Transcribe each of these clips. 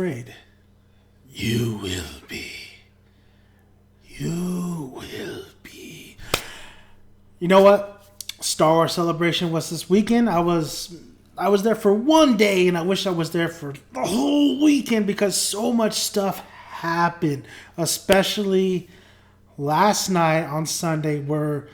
Afraid. You will be. You will be. You know what? Star Wars Celebration was this weekend. I was there for one day, and I wish I was there for the whole weekend because so much stuff happened, especially last night on Sunday, where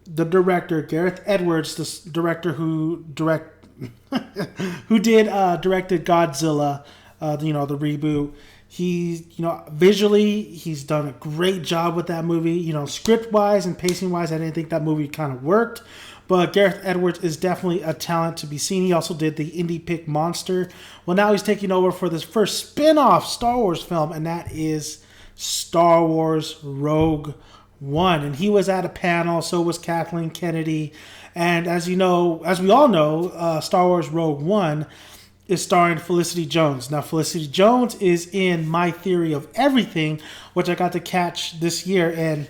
the director Gareth Edwards, the director who directed Godzilla, the reboot. He, visually, he's done a great job with that movie. Script-wise and pacing-wise, I didn't think that movie kind of worked. But Gareth Edwards is definitely a talent to be seen. He also did the indie pick Monster. Well, now he's taking over for this first spin-off Star Wars film, and that is Star Wars Rogue One. And he was at a panel, so was Kathleen Kennedy. And as we all know, Star Wars Rogue One is starring Felicity Jones. Now, Felicity Jones is in My Theory of Everything, which I got to catch this year, and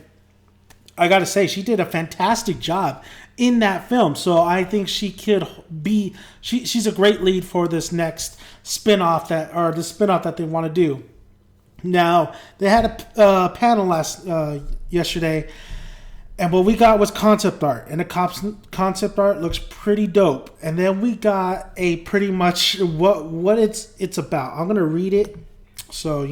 I got to say, she did a fantastic job in that film. So I think she could be, she's a great lead for this next spinoff that they want to do. Now, they had a panel yesterday, and what we got was concept art, and the concept art looks pretty dope. And then we got a pretty much what it's about. I'm gonna read it, so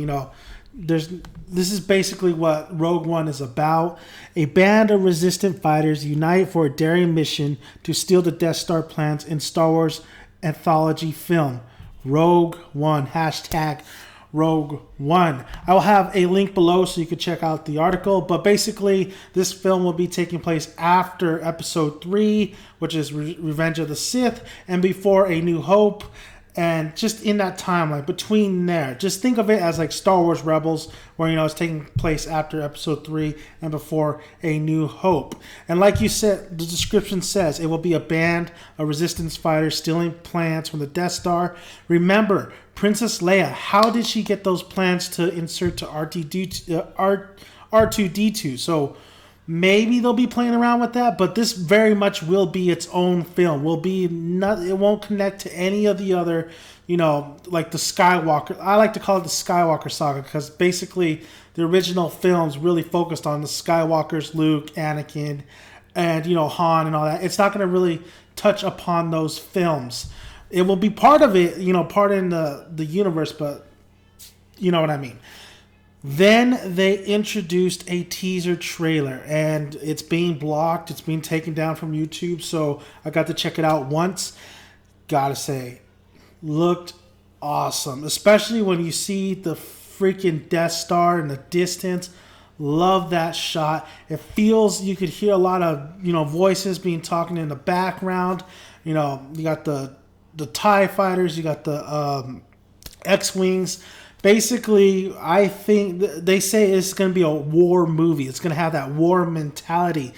this is basically what Rogue One is about. A band of resistant fighters unite for a daring mission to steal the Death Star plans in Star Wars anthology film Rogue One. # Rogue One. I will have a link below so you can check out the article. But basically, this film will be taking place after Episode 3, which is Revenge of the Sith, and before A New Hope. And just in that timeline, between there, just think of it as like Star Wars Rebels, where, it's taking place after Episode 3 and before A New Hope. And like you said, the description says, it will be a band of resistance fighters stealing plans from the Death Star. Remember, Princess Leia, how did she get those plans to insert to R2-D2? So maybe they'll be playing around with that, but this very much will be its own film. It won't connect to any of the other, like the Skywalker. I like to call it the Skywalker saga because basically the original films really focused on the Skywalkers, Luke, Anakin, and Han and all that. It's not going to really touch upon those films. It will be part of it, part in the universe, but you know what I mean. Then they introduced a teaser trailer, and it's being blocked. It's being taken down from YouTube, so I got to check it out once. Gotta say, looked awesome, especially when you see the freaking Death Star in the distance. Love that shot. It feels, you could hear a lot of, voices being talking in the background. You got the TIE fighters, you got the X-Wings. Basically, I think they say it's going to be a war movie. It's going to have that war mentality.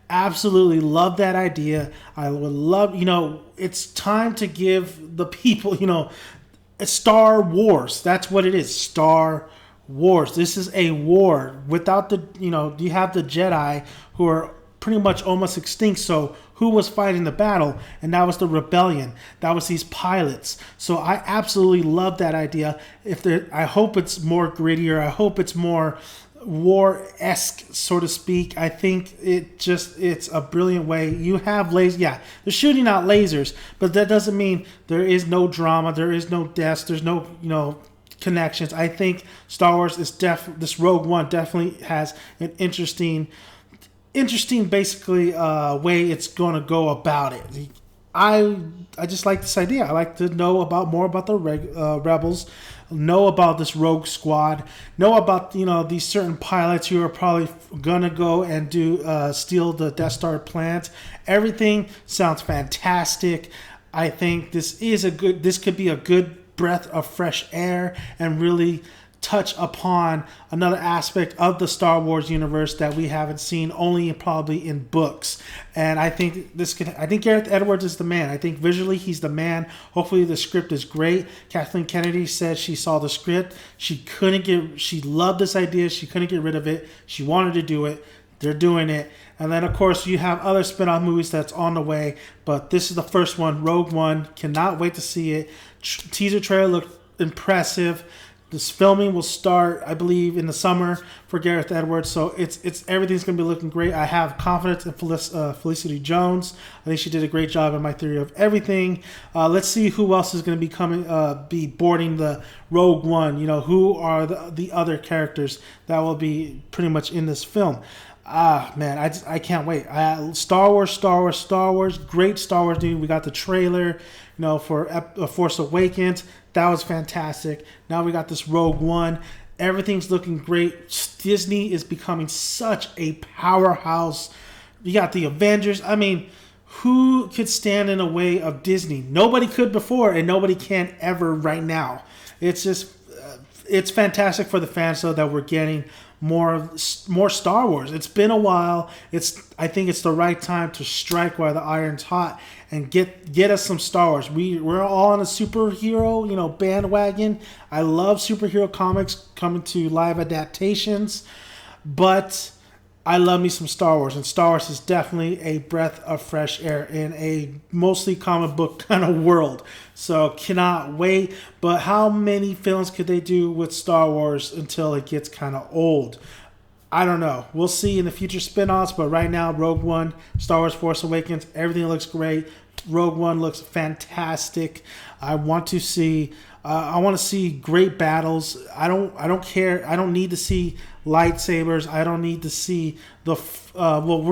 Absolutely love that idea. I would love, it's time to give the people, Star Wars. That's what it is. Star Wars. This is a war. Without you have the Jedi who are pretty much almost extinct. So who was fighting the battle? And that was the rebellion. That was these pilots. So I absolutely love that idea. I hope it's more grittier. I hope it's more war-esque, so to speak. I think it's a brilliant way. You have lasers. Yeah, they're shooting out lasers, but that doesn't mean there is no drama. There is no deaths. There's no, connections. I think Star Wars is this Rogue One definitely has an interesting basically way it's going to go about it. I just like this idea. I like to know more about the rebels, know about this rogue squad, know about these certain pilots who are probably gonna go and steal the Death Star plans. Everything sounds fantastic. I think this could be a good breath of fresh air and really touch upon another aspect of the Star Wars universe that we haven't seen, only probably in books. And I think I think Gareth Edwards is the man. I think visually he's the man. Hopefully the script is great. Kathleen Kennedy said she saw the script. She loved this idea. She couldn't get rid of it. She wanted to do it. They're doing it. And then, of course, you have other spin-off movies that's on the way. But this is the first one, Rogue One. Cannot wait to see it. Teaser trailer looked impressive. This filming will start, I believe, in the summer for Gareth Edwards. So it's everything's going to be looking great. I have confidence in Felicity Jones. I think she did a great job in My Theory of Everything. Let's see who else is going to be boarding the Rogue One. Who are the other characters that will be pretty much in this film. Man, I can't wait. Star Wars. Great Star Wars news. We got the trailer, for Force Awakens. That was fantastic. Now we got this Rogue One. Everything's looking great. Disney is becoming such a powerhouse. You got the Avengers. I mean, who could stand in the way of Disney? Nobody could before, and nobody can ever right now. It's just, it's fantastic for the fans, though, that we're getting more Star Wars. It's been a while. I think it's the right time to strike while the iron's hot and get us some Star Wars. We're all on a superhero, bandwagon. I love superhero comics coming to live adaptations, but I love me some Star Wars, and Star Wars is definitely a breath of fresh air in a mostly comic book kind of world. So cannot wait. But how many films could they do with Star Wars until it gets kind of old? I don't know. We'll see in the future spin-offs, but right now, Rogue One, Star Wars Force Awakens, everything looks great. Rogue One looks fantastic. I want to see great battles. I don't care. I don't need to see lightsabers. I don't need to see we're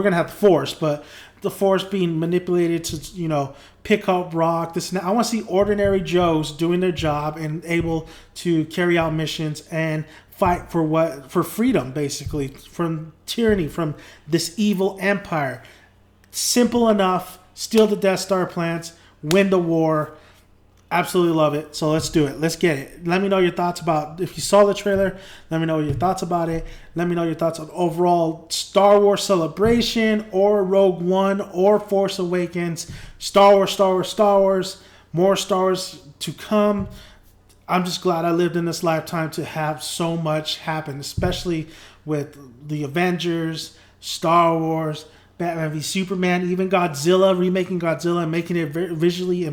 gonna have the Force, but the Force being manipulated to pick up rock. I want to see ordinary Joes doing their job and able to carry out missions and fight for freedom, basically, from tyranny, from this evil empire. Simple enough. Steal the Death Star plans, win the war. Absolutely love it. So let's do it. Let's get it. Let me know your thoughts if you saw the trailer. Let me know your thoughts about it. Let me know your thoughts on overall Star Wars Celebration or Rogue One or Force Awakens. Star Wars. More Star Wars to come. I'm just glad I lived in this lifetime to have so much happen, especially with the Avengers, Star Wars, Batman v Superman, even Godzilla, remaking Godzilla and making it visually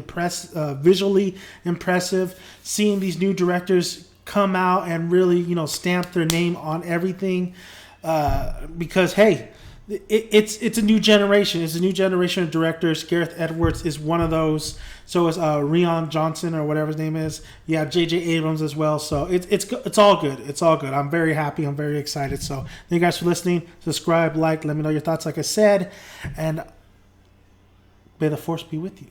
impressive. Seeing these new directors come out and really, stamp their name on everything, because hey, it's a new generation. It's a new generation of directors. Gareth Edwards is one of those. So is Rian Johnson or whatever his name is. Yeah, J.J. Abrams as well. So it's all good. It's all good. I'm very happy. I'm very excited. So thank you guys for listening. Subscribe, like, let me know your thoughts, like I said. And may the Force be with you.